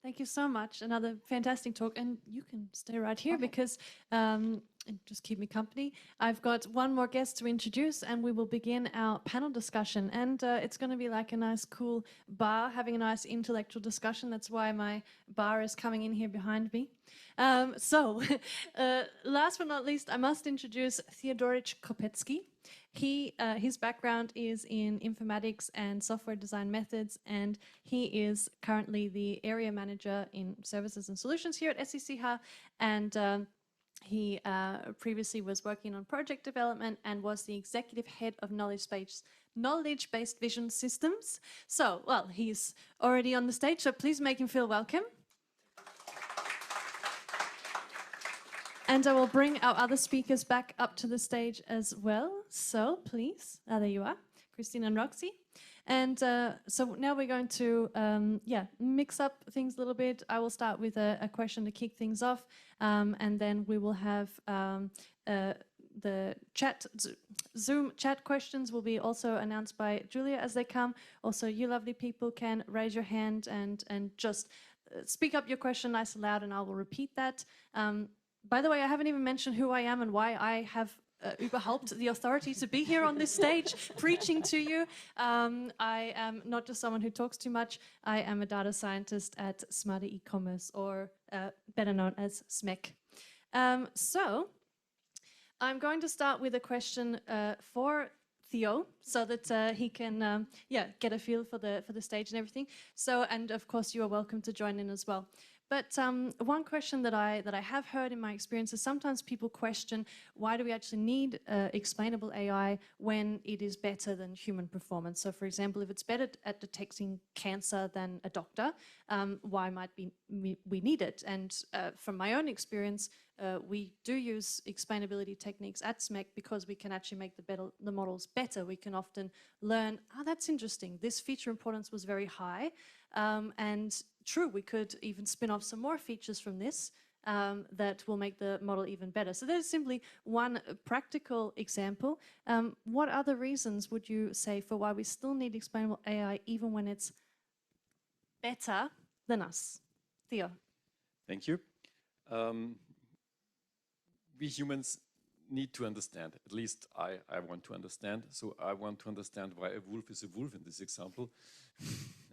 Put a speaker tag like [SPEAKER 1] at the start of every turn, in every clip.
[SPEAKER 1] Thank you so much. Another fantastic talk. And you can stay right here because just keep me company. I've got one more guest to introduce and we will begin our panel discussion. And it's going to be like a nice, cool bar, having a nice intellectual discussion. That's why my bar is coming in here behind me. Last but not least, I must introduce Theodorich Kopetsky. His background is in informatics and software design methods, and he is currently the area manager in services and solutions here at SECH, and he previously was working on project development and was the executive head of knowledge-based vision systems. So, well, he's already on the stage, so please make him feel welcome. And I will bring our other speakers back up to the stage as well. So please, there you are, Christine and Roxy. And so now we're going to mix up things a little bit. I will start with a question to kick things off, and then we will have the Zoom chat questions will be also announced by Julia as they come. Also, you lovely people can raise your hand and just speak up your question nice and loud, and I will repeat that. By the way, I haven't even mentioned who I am and why I have überhaupt the authority to be here on this stage preaching to you. I am not just someone who talks too much. I am a data scientist at Smarter E-commerce, or better known as SMEC. So I'm going to start with a question for Theo, so that he can get a feel for the stage and everything. So, and of course you are welcome to join in as well. But one question that I have heard in my experience is sometimes people question, why do we actually need explainable AI when it is better than human performance? So for example, if it's better at detecting cancer than a doctor, why might we need it? And from my own experience, we do use explainability techniques at SMEC because we can actually make the models better. We can often learn, that's interesting, this feature importance was very high. And true, we could even spin off some more features from this that will make the model even better. So there's simply one practical example. What other reasons would you say for why we still need explainable AI even when it's better than us? Theo.
[SPEAKER 2] Thank you. We humans need to understand, at least I want to understand. So I want to understand why a wolf is a wolf in this example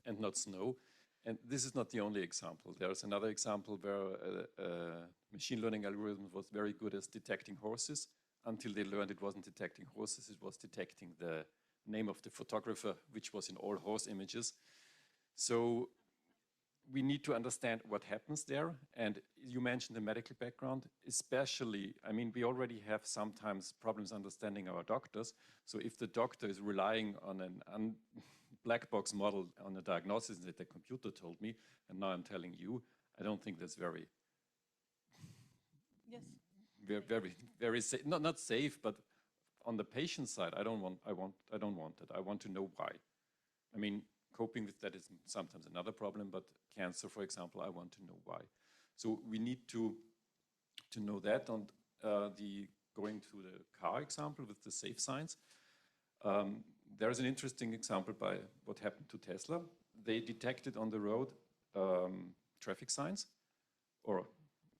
[SPEAKER 2] and not snow. And this is not the only example. There's another example where a machine learning algorithm was very good at detecting horses until they learned it wasn't detecting horses, it was detecting the name of the photographer, which was in all horse images. So we need to understand what happens there. And you mentioned the medical background, especially, I mean, we already have sometimes problems understanding our doctors. So if the doctor is relying on an black box model on a diagnosis that the computer told me, and now I'm telling you, I don't think that's very, very safe. Not safe, but on the patient side, I don't want it. I want to know why. I mean, coping with that is sometimes another problem, but cancer, for example, I want to know why. So we need to know that. And going to the car example with the safe signs, there is an interesting example by what happened to Tesla. They detected on the road traffic signs or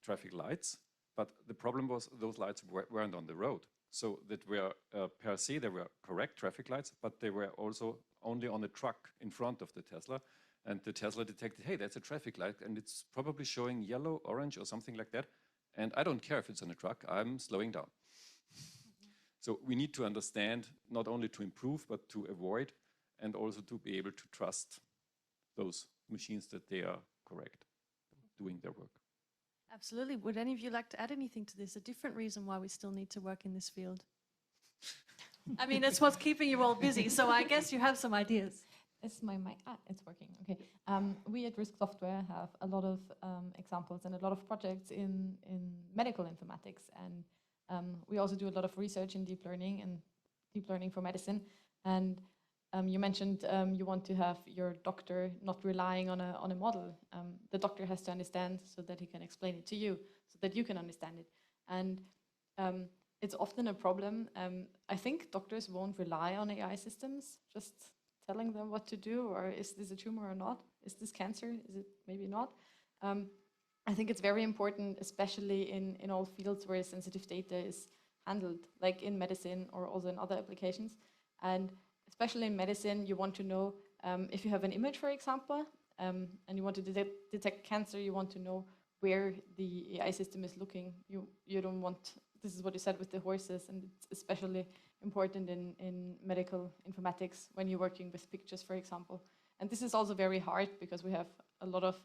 [SPEAKER 2] traffic lights, but the problem was those lights weren't on the road. So that were per se, they were correct traffic lights, but they were also only on a truck in front of the Tesla. And the Tesla detected, hey, that's a traffic light, and it's probably showing yellow, orange, or something like that. And I don't care if it's on a truck, I'm slowing down. So we need to understand, not only to improve, but to avoid, and also to be able to trust those machines that they are correct, doing their work.
[SPEAKER 1] Absolutely. Would any of you like to add anything to this? A different reason why we still need to work in this field? I mean, it's what's keeping you all busy, so I guess you have some ideas.
[SPEAKER 3] It's it's working, okay. We at Risk Software have a lot of examples and a lot of projects in medical informatics, and we also do a lot of research in deep learning for medicine. And you mentioned you want to have your doctor not relying on a model. The doctor has to understand so that he can explain it to you, so that you can understand it. And it's often a problem. I think doctors won't rely on AI systems, just telling them what to do, or is this a tumor or not? Is this cancer? Is it maybe not? I think it's very important, especially in all fields where sensitive data is handled, like in medicine or also in other applications. And especially in medicine, you want to know if you have an image, for example, and you want to detect cancer, you want to know where the AI system is looking. You don't want, this is what you said with the horses, and it's especially important in medical informatics when you're working with pictures, for example. And this is also very hard because we have a lot of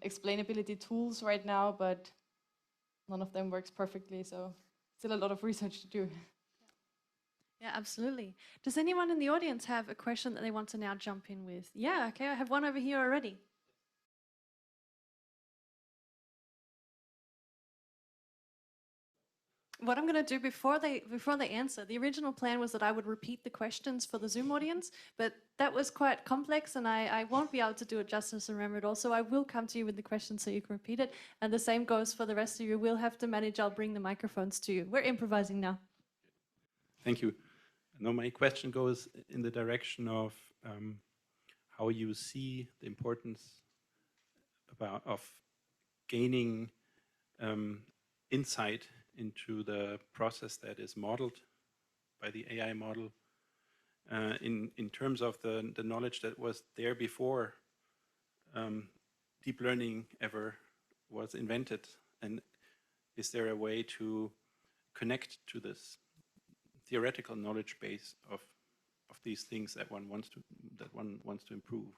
[SPEAKER 3] explainability tools right now, but none of them works perfectly, so still a lot of research to do.
[SPEAKER 1] Yeah, absolutely. Does anyone in the audience have a question that they want to now jump in with? Yeah, okay, I have one over here already. What I'm going to do before they answer, the original plan was that I would repeat the questions for the Zoom audience, but that was quite complex and I won't be able to do it justice and remember it all. So I will come to you with the questions so you can repeat it. And the same goes for the rest of you. We'll have to manage. I'll bring the microphones to you. We're improvising now.
[SPEAKER 4] Thank you. Now my question goes in the direction of how you see the importance of gaining insight into the process that is modeled by the AI model in terms of the knowledge that was there before deep learning ever was invented. And is there a way to connect to this theoretical knowledge base of these things that one wants to improve?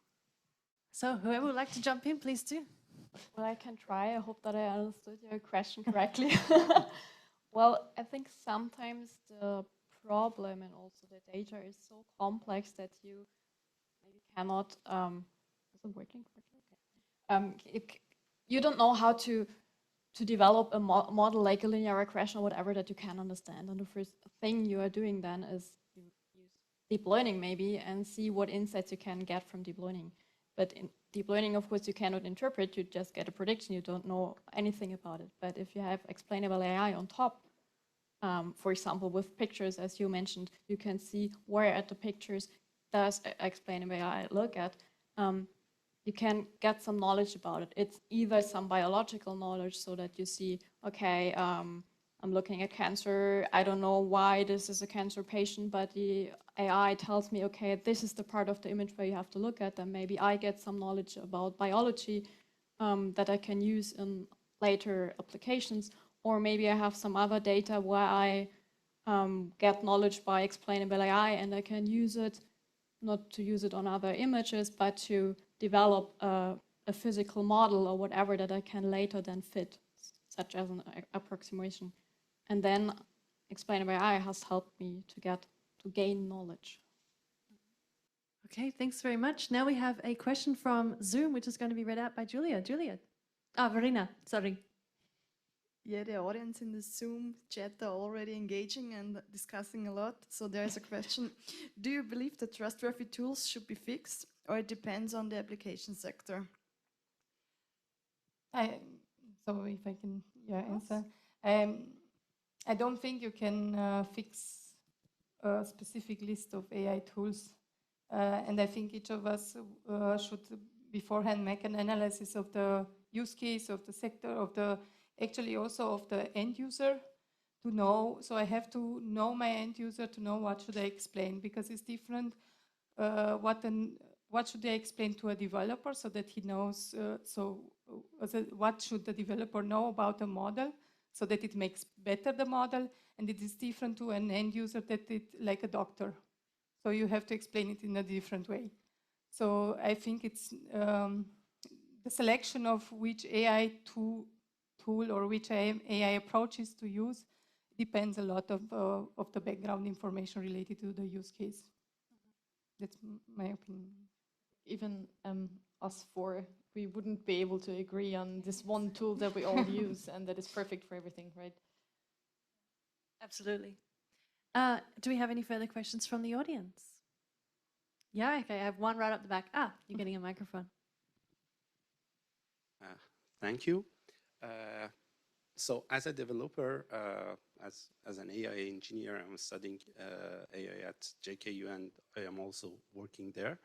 [SPEAKER 1] So whoever would like to jump in, please do.
[SPEAKER 5] Well, I can try. I hope that I understood your question correctly. Well, I think sometimes the problem and also the data is so complex that you maybe cannot. Is it working correctly? Okay. You don't know how to develop a model like a linear regression or whatever that you can understand. And the first thing you are doing then is you use deep learning maybe and see what insights you can get from deep learning. But in deep learning, of course, you cannot interpret, you just get a prediction, you don't know anything about it. But if you have explainable AI on top, for example, with pictures, as you mentioned, you can see where at the pictures does explainable AI look at. You can get some knowledge about it. It's either some biological knowledge so that you see, okay, I'm looking at cancer. I don't know why this is a cancer patient, but the AI tells me, okay, this is the part of the image where you have to look at, and maybe I get some knowledge about biology that I can use in later applications, or maybe I have some other data where I get knowledge by explainable AI and I can use it, not to use it on other images, but to develop a physical model or whatever that I can later then fit, such as an approximation. And then explainable AI has helped me to gain knowledge.
[SPEAKER 1] Okay, thanks very much. Now we have a question from Zoom, which is going to be read out by Julia. Julia. Verena, sorry.
[SPEAKER 6] Yeah, the audience in the Zoom chat are already engaging and discussing a lot. So there's a question. Do you believe that trustworthy tools should be fixed, or it depends on the application sector?
[SPEAKER 5] So if I can answer. I don't think you can fix a specific list of AI tools. And I think each of us should beforehand make an analysis of the use case, of the sector, actually also of the end user to know. So I have to know my end user to know what should I explain, because it's different. What should I explain to a developer so that he knows, what should the developer know about the model so that it makes better the model, and it is different to an end user that it, like a doctor. So you have to explain it in a different way. So I think it's the selection of which AI tool or which AI approaches to use depends a lot of the background information related to the use case. That's my opinion.
[SPEAKER 3] Even us four, we wouldn't be able to agree on this one tool that we all use and that is perfect for everything, right?
[SPEAKER 1] Absolutely. Do we have any further questions from the audience? Yeah, okay, I have one right up the back. You're getting a microphone.
[SPEAKER 7] Thank you. So as a developer, as an AI engineer, I'm studying AI at JKU, and I am also working there.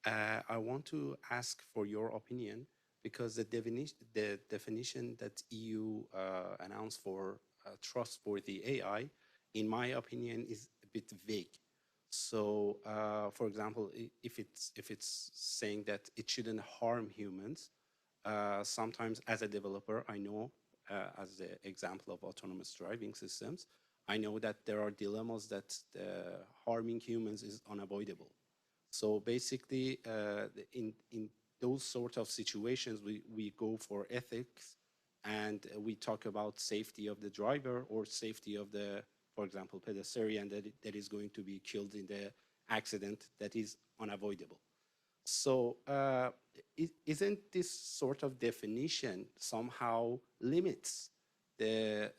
[SPEAKER 7] I want to ask for your opinion because the definition that EU announced for trustworthy AI, in my opinion, is a bit vague. So, for example, if it's saying that it shouldn't harm humans, sometimes as a developer, I know, as the example of autonomous driving systems, I know that there are dilemmas that harming humans is unavoidable. So basically, in those sort of situations, we go for ethics, and we talk about safety of the driver or safety of the, for example, pedestrian that is going to be killed in the accident that is unavoidable. So isn't this sort of definition somehow limits the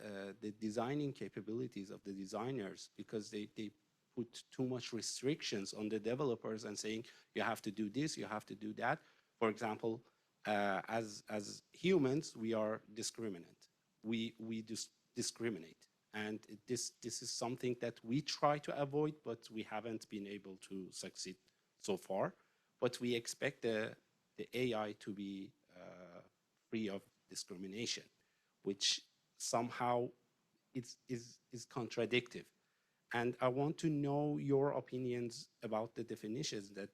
[SPEAKER 7] designing capabilities of the designers, because they put too much restrictions on the developers and saying, you have to do this, you have to do that. For example, as humans, we are discriminant. We discriminate. And this is something that we try to avoid, but we haven't been able to succeed so far. But we expect the AI to be free of discrimination, which somehow is contradictory. And I want to know your opinions about the definitions that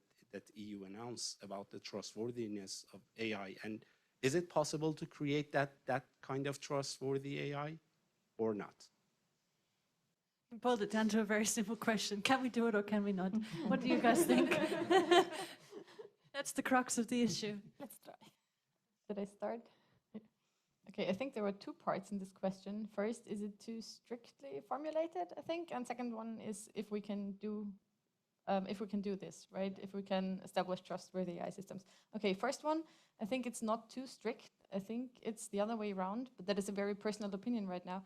[SPEAKER 7] EU announced about the trustworthiness of AI. And is it possible to create that kind of trustworthy AI or not?
[SPEAKER 1] We boiled it down to a very simple question. Can we do it or can we not? What do you guys think? That's the crux of the issue.
[SPEAKER 3] Let's try. Should I start? Okay, I think there were two parts in this question. First, is it too strictly formulated, I think? And second one is if we can do this, right? If we can establish trustworthy AI systems. Okay, first one, I think it's not too strict. I think it's the other way around, but that is a very personal opinion right now.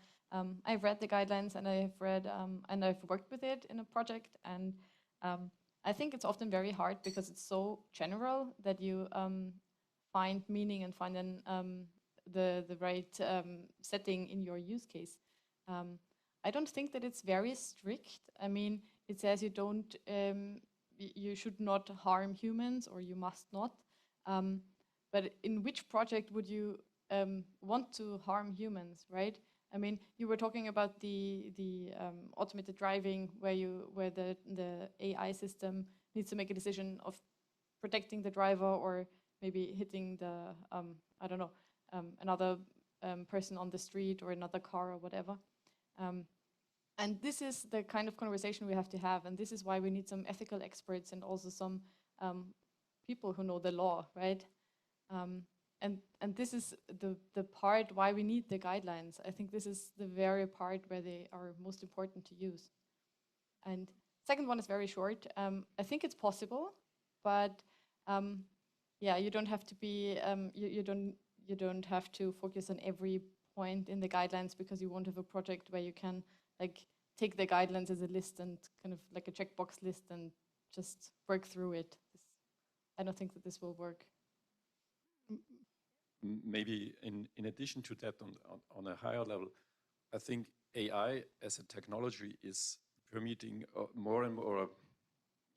[SPEAKER 3] I've read the guidelines, and I've read and I've worked with it in a project, and I think it's often very hard because it's so general that you find meaning and find the right setting in your use case. I don't think that it's very strict. I mean, it says you should not harm humans, or you must not. But in which project would you want to harm humans, right? I mean, you were talking about the automated driving, where the AI system needs to make a decision of protecting the driver, or maybe hitting the I don't know, another person on the street, or another car, or whatever. And this is the kind of conversation we have to have, and this is why we need some ethical experts and also some people who know the law, right? And this is the part why we need the guidelines. I think this is the very part where they are most important to use. And second one is very short. I think it's possible, but yeah, you don't have to be you don't have to focus on every point in the guidelines, because you won't have a project where you can like take the guidelines as a list and kind of like a checkbox list and just work through it. I don't think that this will work.
[SPEAKER 2] Maybe in addition to that, on a higher level, I think AI as a technology is permitting more and more.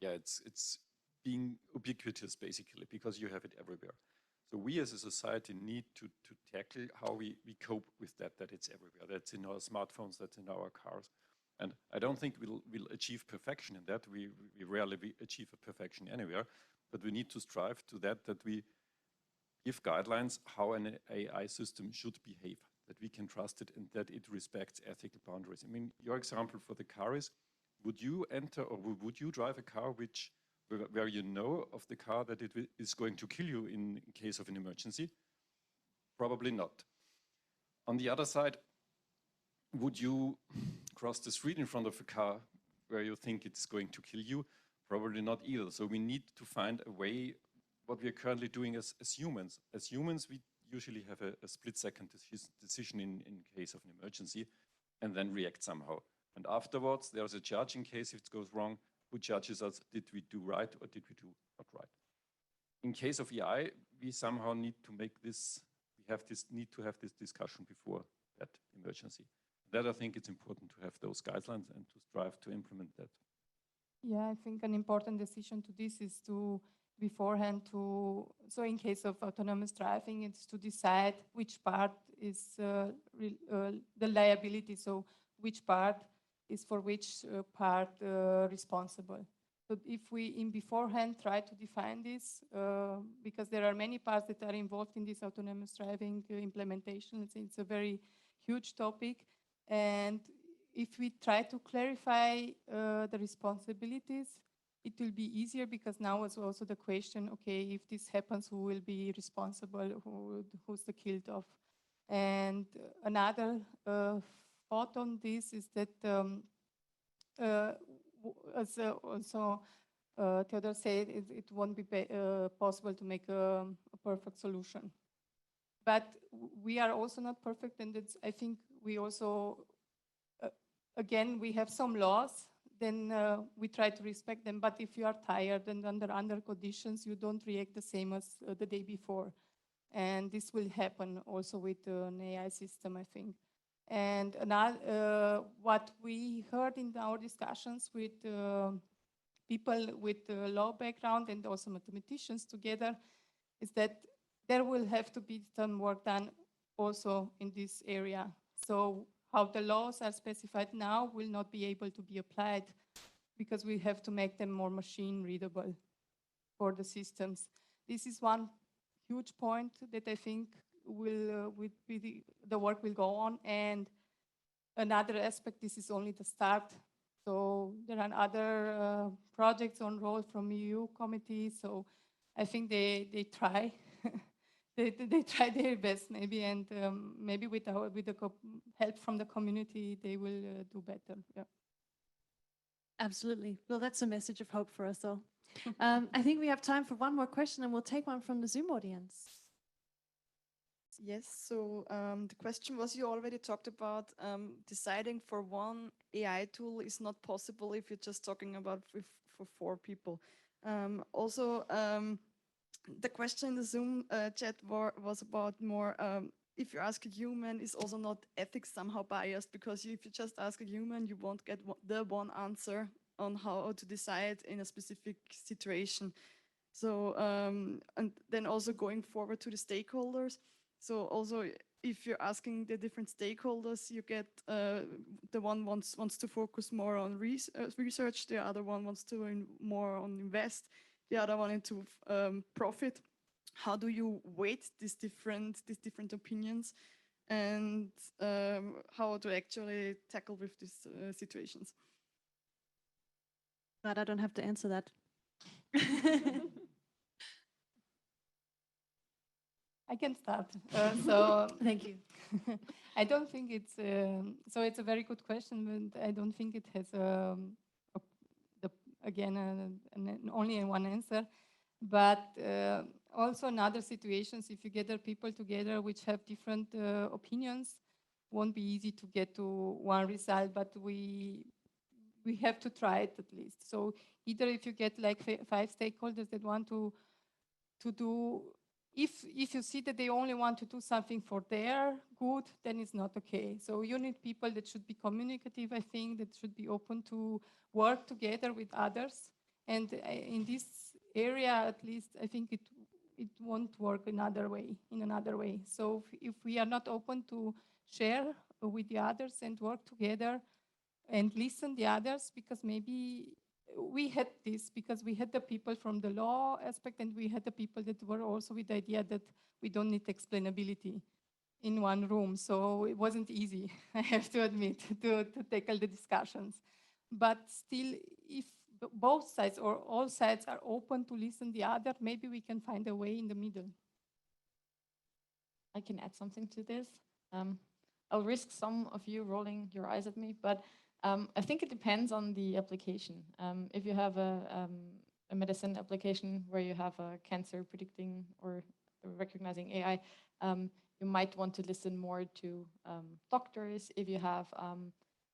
[SPEAKER 2] Yeah, it's being ubiquitous basically, because you have it everywhere. So we as a society need to tackle how we cope with that it's everywhere. That's in our smartphones, that's in our cars. And I don't think we'll achieve perfection in that. We rarely achieve a perfection anywhere, but we need to strive to that we give guidelines how an AI system should behave, that we can trust it and that it respects ethical boundaries. I mean, your example for the car is, would you enter or would you drive a car where you know of the car that it is going to kill you in case of an emergency? Probably not. On the other side, would you cross the street in front of a car where you think it's going to kill you? Probably not either. So we need to find a way, what we are currently doing as humans. As humans, we usually have a split-second decision in case of an emergency, and then react somehow. And afterwards, there's a judge in case if it goes wrong, who judges us, did we do right or did we do not right? In case of AI, we somehow need to make this, need to have this discussion before that emergency. That I think it's important to have those guidelines and to strive to implement that.
[SPEAKER 8] Yeah, I think an important decision to this is to beforehand to, so in case of autonomous driving, it's to decide which part is the liability, so which part is for which part responsible. So if we in beforehand try to define this, because there are many parts that are involved in this autonomous driving implementation, it's a very huge topic. And if we try to clarify the responsibilities, it will be easier, because now is also the question, okay, if this happens, who will be responsible, who's the killed of? And another thought on this is that as also Theodor said, it won't be possible to make a perfect solution. But we are also not perfect, and it's, I think we also, again, we have some laws, then we try to respect them. But if you are tired and under conditions, you don't react the same as the day before. And this will happen also with an AI system, I think. And another, what we heard in our discussions with people with law background and also mathematicians together is that there will have to be some work done also in this area. So how the laws are specified now will not be able to be applied, because we have to make them more machine readable for the systems. This is one huge point that I think will be the work will go on. And another aspect, this is only the start. So there are other projects on roll from EU committee. So I think they try. They try their best, maybe, and maybe with the help from the community, they will do better. Yeah.
[SPEAKER 1] Absolutely. Well, that's a message of hope for us all. I think we have time for one more question, and we'll take one from the Zoom audience.
[SPEAKER 6] Yes, so the question was, you already talked about deciding for one AI tool is not possible if you're just talking about for 4 people. Also, the question in the Zoom chat was about more, if you ask a human, is also not ethics somehow biased? Because if you just ask a human, you won't get the one answer on how to decide in a specific situation. So, and then also going forward to the stakeholders. So also, if you're asking the different stakeholders, you get the one wants to focus more on research, the other one wants to more on invest, the other one into profit. How do you weight these different opinions, and how to actually tackle with these situations?
[SPEAKER 1] Glad I don't have to answer that.
[SPEAKER 8] I can start. So
[SPEAKER 1] thank you.
[SPEAKER 8] I don't think it's so. It's a very good question, but I don't think it has only one answer. But also in other situations, if you gather people together which have different opinions, won't be easy to get to one result. But we have to try it at least. So either if you get like 5 stakeholders that want to do. If you see that they only want to do something for their good, then it's not okay. So you need people that should be communicative, I think, that should be open to work together with others. And in this area, at least, I think it won't work in another way. So if we are not open to share with the others and work together and listen the others, because maybe we had this, because we had the people from the law aspect, and we had the people that were also with the idea that we don't need explainability in one room. So it wasn't easy, I have to admit, to tackle the discussions. But still, if both sides or all sides are open to listen the other, maybe we can find a way in the middle.
[SPEAKER 3] I can add something to this. I'll risk some of you rolling your eyes at me, but I think it depends on the application. If you have a medicine application where you have a cancer predicting or recognizing AI, you might want to listen more to doctors. If you have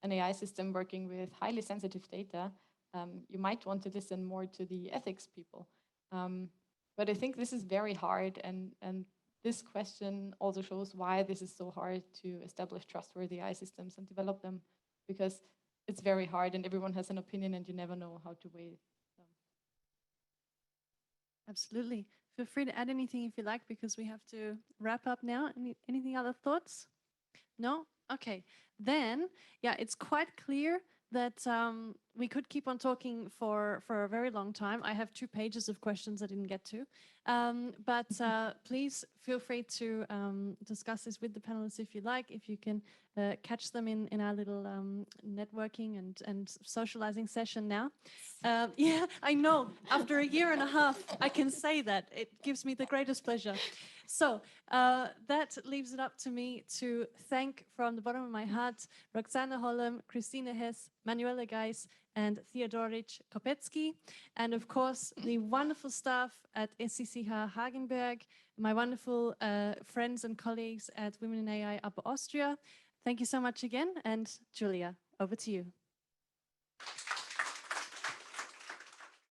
[SPEAKER 3] an AI system working with highly sensitive data, you might want to listen more to the ethics people. But I think this is very hard, and this question also shows why this is so hard to establish trustworthy AI systems and develop them, because it's very hard and everyone has an opinion and you never know how to weigh them.
[SPEAKER 1] Absolutely. Feel free to add anything if you like, because we have to wrap up now. Anything other thoughts? No? Okay. Then, yeah, it's quite clear that we could keep on talking for a very long time. I have 2 pages of questions I didn't get to. But please feel free to discuss this with the panelists if you like, if you can catch them in our little networking and socializing session now. Yeah, I know. After a year and a half, I can say that. It gives me the greatest pleasure. So that leaves it up to me to thank from the bottom of my heart Roxana Hollem, Christine Hess, Manuela Geis, and Theodoric Kopecki, and of course the wonderful staff at SCCH Hagenberg, my wonderful friends and colleagues at Women in AI Upper Austria. Thank you so much again, and Julia, over to you.